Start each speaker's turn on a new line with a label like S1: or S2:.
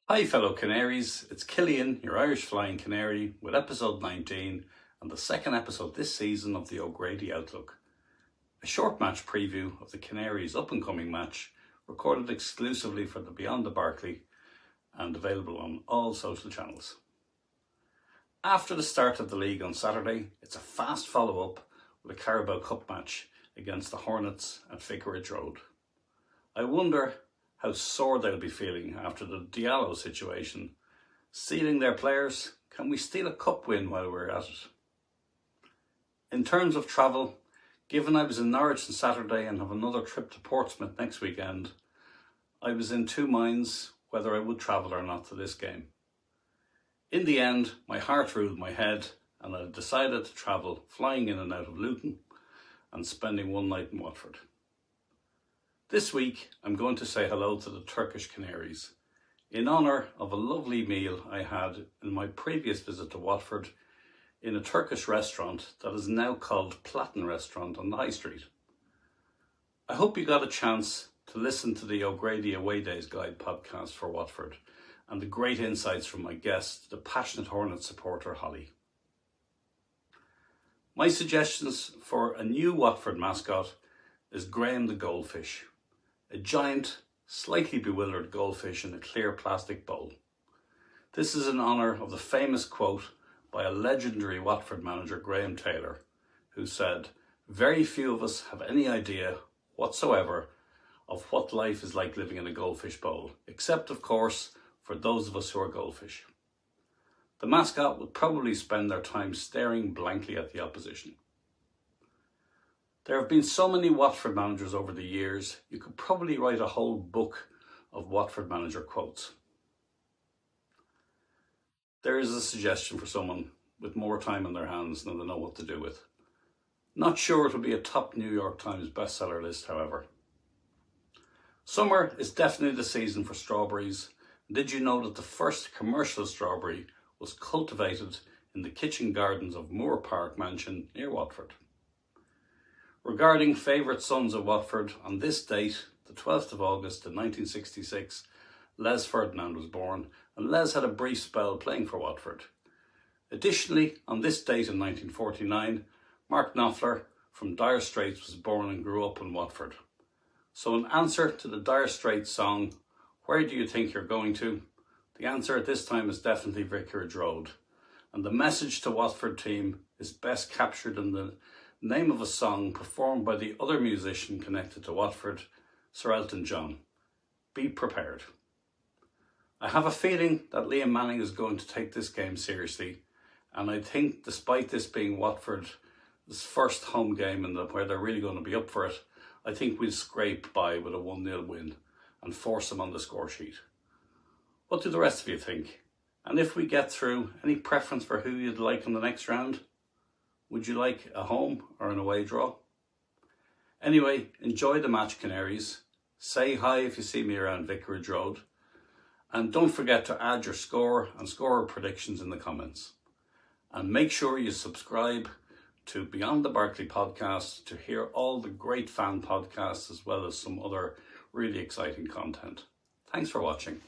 S1: Hi fellow Canaries, it's Cillian, your Irish Flying Canary, with episode 19 and the second episode this season of the O'Grady Outlook. A short match preview of the Canaries' up-and-coming match, recorded exclusively for the Beyond the Barclay and available on all social channels. After the start of the league on Saturday, it's a fast follow-up with a Carabao Cup match against the Hornets at Vicarage Road. I wonder how sore they'll be feeling after the Diallo situation. Stealing their players, can we steal a cup win while we're at it? In terms of travel, given I was in Norwich on Saturday and have another trip to Portsmouth next weekend, I was in two minds whether I would travel or not to this game. In the end, my heart ruled my head and I decided to travel, flying in and out of Luton and spending one night in Watford. This week, I'm going to say hello to the Turkish Canaries in honour of a lovely meal I had in my previous visit to Watford in a Turkish restaurant that is now called Platan Restaurant on the High Street. I hope you got a chance to listen to the O'Grady Away Days Guide podcast for Watford and the great insights from my guest, the passionate Hornet supporter Holly. My suggestions for a new Watford mascot is Graham the Goldfish. A giant, slightly bewildered goldfish in a clear plastic bowl. This is in honour of the famous quote by a legendary Watford manager, Graham Taylor, who said, "Very few of us have any idea whatsoever of what life is like living in a goldfish bowl, except of course for those of us who are goldfish." The mascot would probably spend their time staring blankly at the opposition. There have been so many Watford managers over the years, you could probably write a whole book of Watford manager quotes. There is a suggestion for someone with more time on their hands than they know what to do with. Not sure it'll be a top New York Times bestseller list, however. Summer is definitely the season for strawberries. Did you know that the first commercial strawberry was cultivated in the kitchen gardens of Moor Park Mansion near Watford? Regarding favourite sons of Watford, on this date, the 12th of August in 1966, Les Ferdinand was born, and Les had a brief spell playing for Watford. Additionally, on this date in 1949, Mark Knopfler from Dire Straits was born and grew up in Watford. So in answer to the Dire Straits song, "Where do you think you're going to?" the answer at this time is definitely Vicarage Road. And the message to Watford team is best captured in the name of a song performed by the other musician connected to Watford, Sir Elton John. Be prepared. I have a feeling that Liam Manning is going to take this game seriously, and I think despite this being Watford's first home game and where they're really going to be up for it, I think we'll scrape by with a 1-0 win and force them on the score sheet. What do the rest of you think? And if we get through, any preference for who you'd like in the next round? Would you like a home or an away draw? Anyway, enjoy the match, Canaries. Say hi if you see me around Vicarage Road. And don't forget to add your score and scorer predictions in the comments. And make sure you subscribe to Beyond the Barclay podcast to hear all the great fan podcasts as well as some other really exciting content. Thanks for watching.